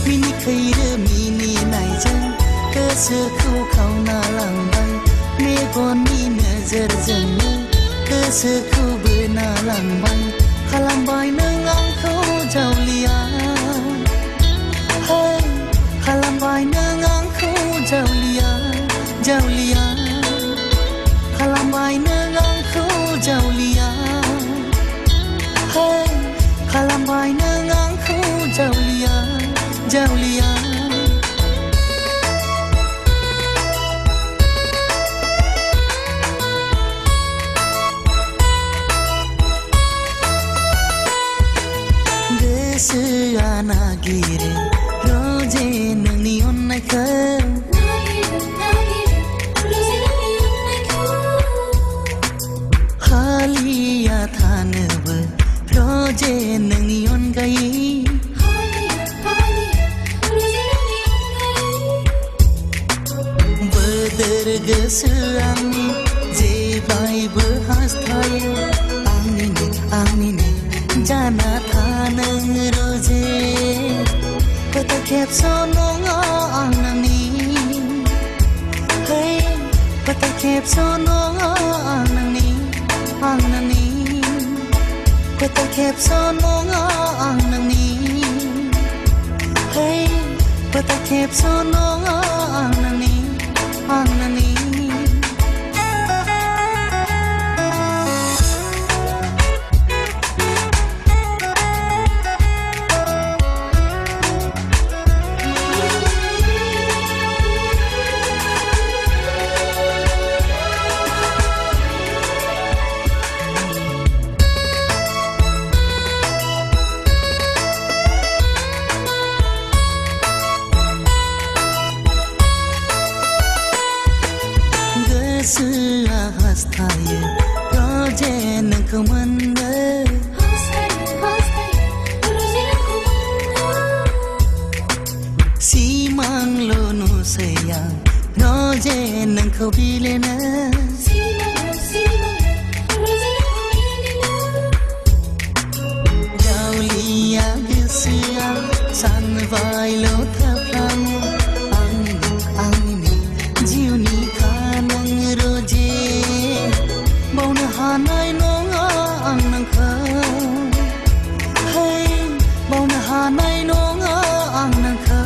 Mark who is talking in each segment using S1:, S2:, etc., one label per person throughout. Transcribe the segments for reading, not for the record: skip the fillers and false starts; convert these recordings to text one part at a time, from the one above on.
S1: मिनि खैरो मिनि नायजों गोसोखौ खावना लांबाय मेगननि नोजोरजोंनो गोसोखौ बोना लांबाय खालामबाय नों आंखौ जावलिया हे खालामबाय नों आंखौ जावलिया जावलिया खालामबाय नों आंखौ जावलिया हे खालामबाय नों आंखौ जावलिया जावलिया गोसोआ नागिरो रोजे नोंनि अननायखौ हालिया थानोबो रोजे नोंनि अनगायै बोदोर गोसो आंनि जेबायबो हास्थायो आंनिनो जाना थानो रोजे फोथा खेबस' नङा आं नोंनि हे फोथा खेबस' नङा आं नोंनि फोथा खेबस' नङा आं नोंनि हे फोथा खेबस' नङा आं नोंनि गोसोआ हास्थायो रोजे नोंखौ मोननो सिमांल' नुसै आं रोजे नोंखौ बिलेनो जावलिया गोसोआ सानबायल' थाफ्लाङो आंनिनो जिउनि रोजे बावनो हानाय नङा आं नोंखौ हे बावनो हानाय नङा आं नोंखौ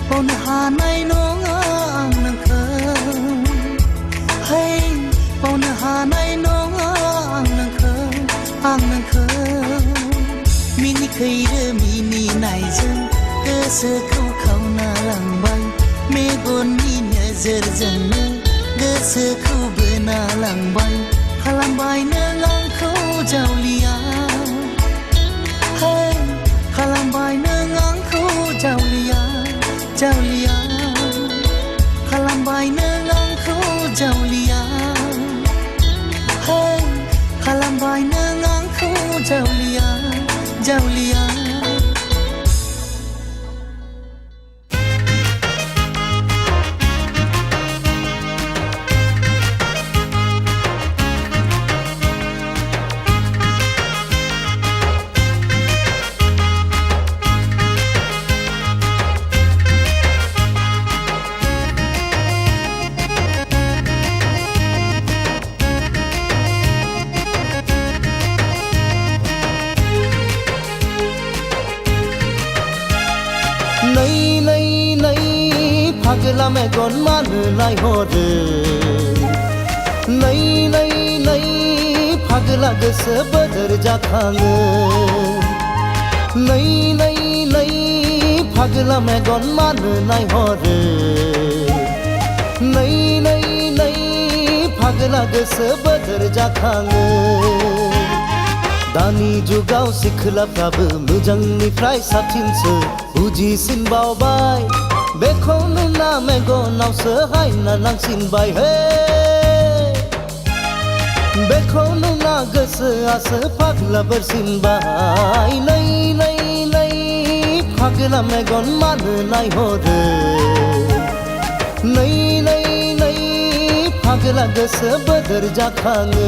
S1: बावनो हानाय नङा आं नोंखौ हे बावनो हानाय नङा आं नोंखौ मिनि खैरो मिनि नायजों गोसोखौ खावना लांबाय मेगननि नोजोरजोंनो गोसोखौ बोना लांबाय खालामबाय नों आंखौ जावलिया हे खालामबाय नों आंखौ जावलिया जावलिया खालामबाय नों आंखौ जावलिया हे खालामबाय नों आंखौ जावलिया जावलिया फागला मेगन मानो नायहरो नै फागला गोसो बोदोर जाखाङो नै फागला मेगन मानो नायहरो नै फागला गोसो बोदोर जाखाङो दानि जुगाव सिख्लाफ्राबो मोजांनिफ्राय साबसिनसो बुजिसिनबावबाय बेखौ नुना मेगनावसो हायना नांसिनबाय हे बेखौ नुना गोसोआसो फाग्ला बोरसिनबाय नै फाग्ला मेगन मानो नायहरो नै फागेला गोसो बोदोर जाखाङो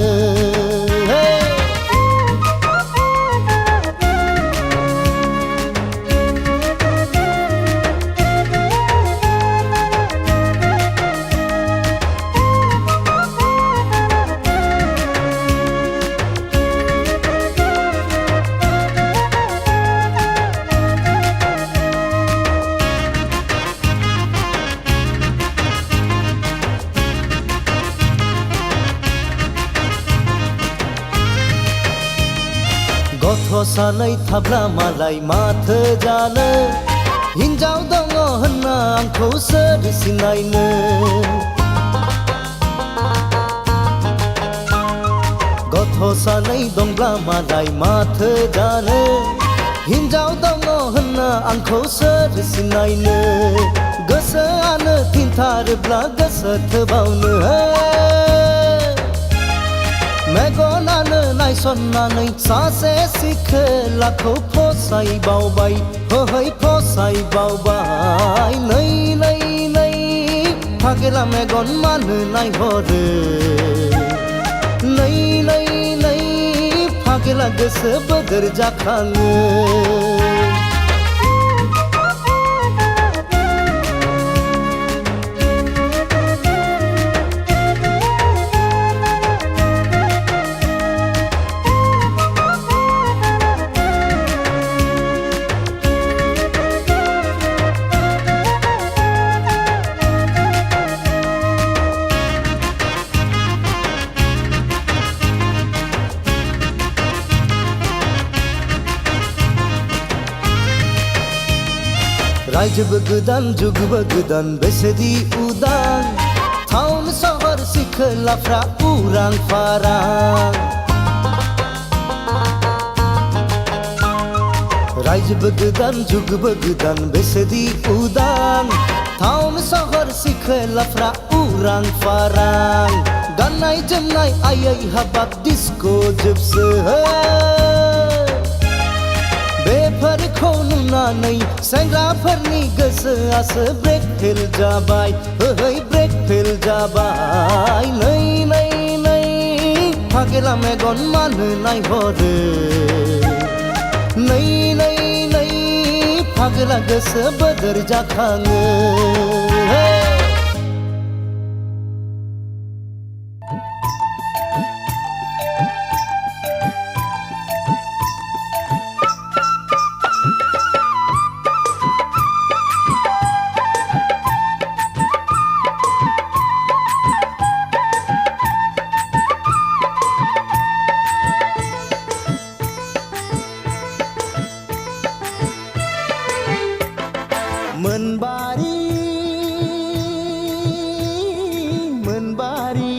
S1: गथ' सानै थाब्ला मालाय माथो जानो हिन्जाव दङ होनना आंखौ सोर सिनायनो गथ' सानै दंब्ला मालाय माथो जानो हिन्जाव दङ होनना आंखौ सोर सिनायनो गोसोआनो थिनथारोब्ला गोसो थोबावनो मेगनानो नायसननानै सासे सिखोलाखौ फसायबावबाय होहै फसायबावबाय नै नै नै फागेला मेगन मानो नायहरो नै नै नै फागेला गोसो बोदोर जाखाङो रायजोबो गोदान जुगबो गोदान बेसेदि उदां टाउन सहर सिखोलाफ्रा उरां फारां रायजोबो गोदान जुगबो गोदान बेसेदि उदां टाउन सहर सिखोलाफ्रा उरां फारां गाननाय जोमनाय आयै हाबाब डिस्को जोबसो बेफोरखौ नुनानै सेंग्राफोरनि गोसोआसो ब्रेक फेल जाबाय होहै ब्रेक फेल जाबाय नै नै नै फागेला मेगन मानो नायहरो नै नै नै फागेला गोसो बोदोर जाखाङो मोनबारी मोनबारी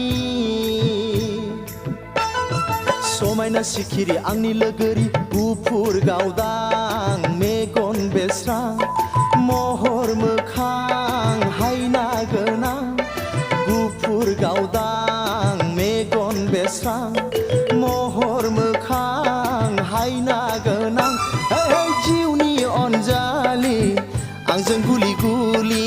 S1: समायना सिखिरि आंनि लोगोरि गुफुर गावदां मेगन बेस्रां महर मोखां हायना गोनां गुफुर गावदां मेगन बेस्रां महर मोखां हायना गोनां जिउनि अनजालि आंजों गुलि गुलि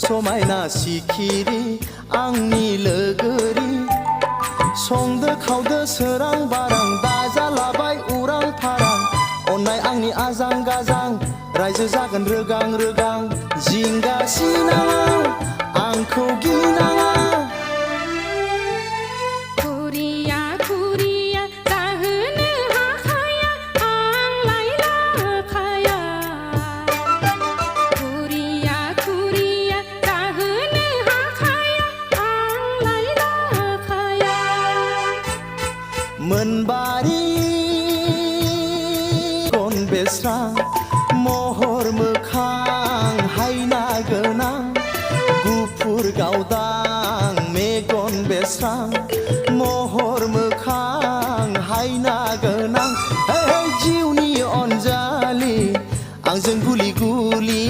S1: समायना सिखिरि आंनि लोगोरि संदो खावदो सोरां बारां दाजालाबाय उरां फारां अननाय आंनि आजां गाजां रायजो जागोन रोगां रोगां जिंगा सिनाङा आंखौ गिनाङा
S2: खुरिया खुरिया जाहोनो हाखा
S1: मोनबारि गन बेस्रां महर मोखां हायना गोनां गुफुर गावदां मेगन बेस्रां महर मोखां हायना गोनां जिउनि अनजालि आंजों गुलि गुलि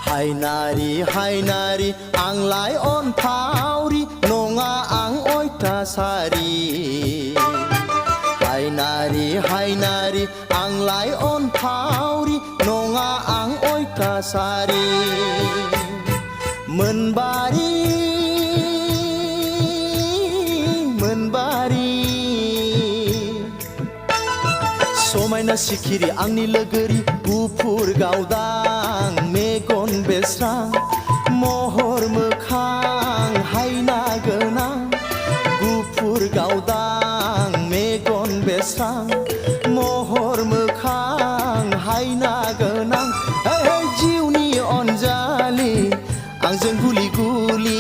S1: हायनारि हायनारि आंलाय अनफावरि नङा आं अयथासारि हायनारि हायनारि आंलाय अनफावरि नङा आं अयथासारि मोनबारि मोनबारि समायना सिखिरि आंनि लोगोरि गुफुर गावदां मेगन बेस्रां महर मोखां हायना गोनां गुफुर गावदां मेगन बेस्रां महर मोखां हायना गोनां जिउनि अनजालि आंजों गुलि गुलि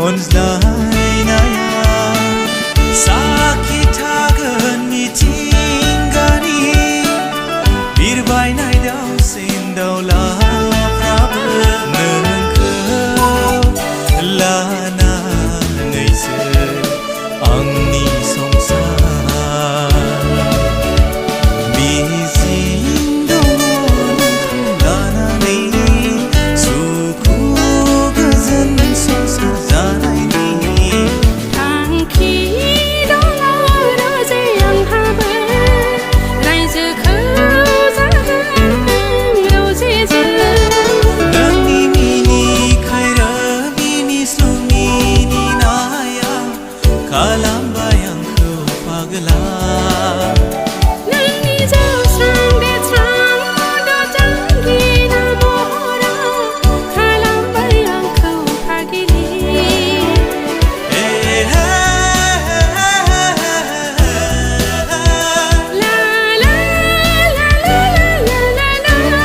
S2: अनज्लायनाया साखि थागोन मिथिंगानि बिरबायनाय दाउसिन दाउलाफ्राबो नोंखौ लानानैसो आंनि संसार मिजिं दङ नोंखौ लानानै सुखु गोजोन संसार जानायनि
S3: थांखि दङ रोजे आंहाबो रायजोखौ जागोन रजेजों
S2: नोंनि मिनि खैरो मिनिस्लु मिनिनाया खालामबाय आंखौ पागला
S3: नोंनि जौस्रां देरस्रां दजांगिना महराव खालामबाय आंखौ फागिलि ला ला ला ला ला ला ला ला ला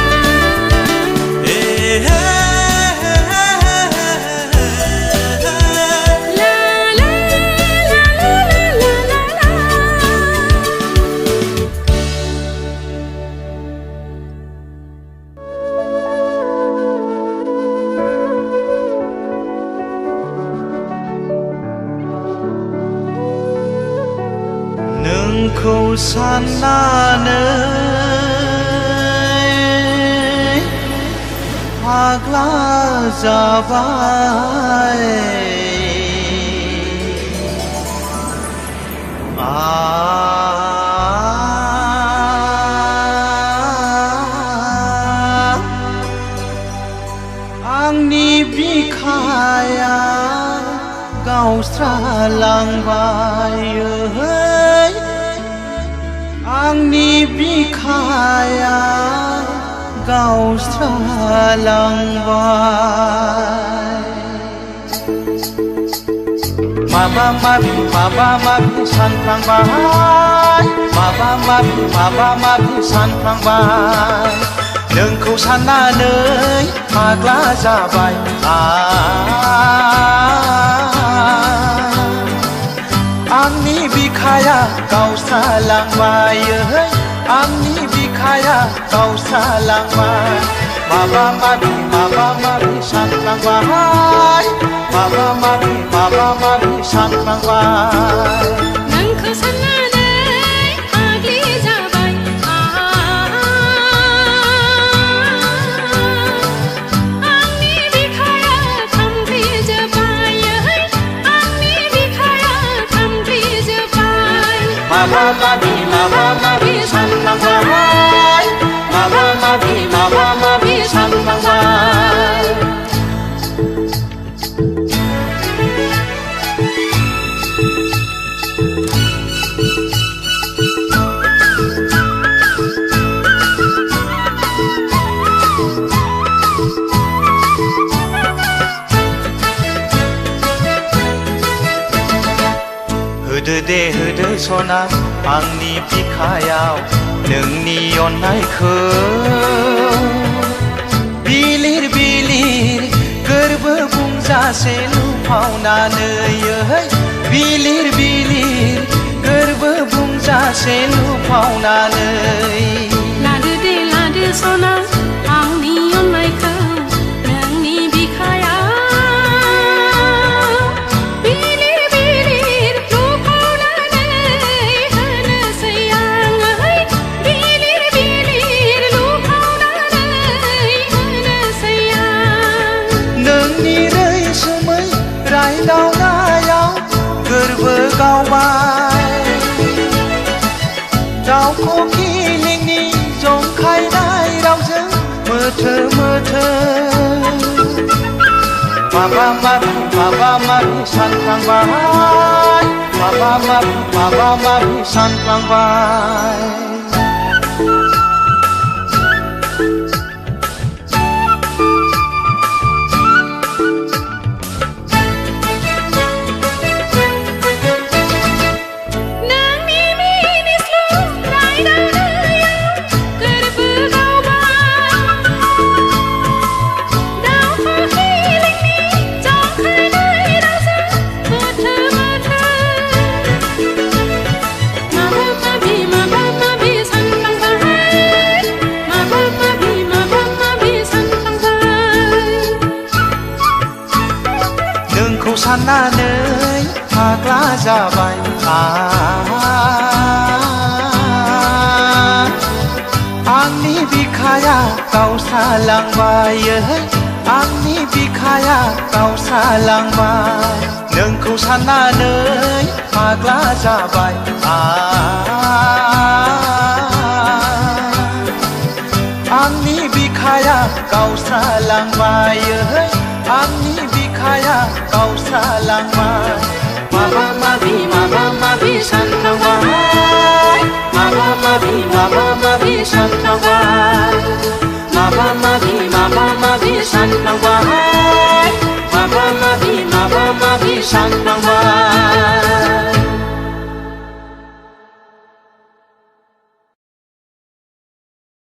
S1: नोंखौ साननानै फाग्ला जाबाय आंनि बिखाया गावस्रालांबाय आंनि बिखाया गावस्रालांबाय माबा माबि सानफ्लांबाय माबा माबि सानफ्लांबाय नोंखौ साननानै फाग्ला जाबाय आंनि बिखाया गावस्रालांबाय आंनि बिखाया गावस्रालांबाय माबा माबि सानफ्लांबाय माबा माबि सानफ्लांबाय
S3: नोंखौ साननानै फाग्लि जाबाय आंनि बिखाया खामग्लिजोब्बाय आंनि बिखाया खामग्लिजोब्बाय
S1: माबा माबि सानफ्लांबाय माबा माबि सानफ्लांबाय होदो सना आंनि बिखायाव नोंनि अननायखौ बिलिर गोरबो बुंजासे लुफावनानै बिलिर गोरबो बुंजासे लुफावनानै
S3: लादो दे लादो सना आंनि अननायखौ नोंनि बिखायाव बिलिर लुफावनानै होनोसै आङो बिलिर लुफावनानै होनोसै आं
S1: नोंनि रैसुमै रायदावनायाव गोरबो गावबाय दाउखौ खिलिंनि जंखायनाय रावजों मोथो माबा माबि सानफ्लांबाय माबा माबि सानफ्लांबाय
S3: दाउखौ खिलिंनि जंखायनाय रावजों
S1: साननानै फाग्ला जाबाय आंनि बिखाया गावस्रालांबाय आंनि बिखाया गावस्रालांबाय नोंखौ साननानै फाग्ला जाबाय आंनि बिखाया गावस्रालांबाय आंनि बिखाया गावस्रालांबाय माबा माबि सानफ्लांबाय माबा माबि सानफ्लांबाय माबा माबि सानफ्लांबाय माबा माबि सानफ्लांबाय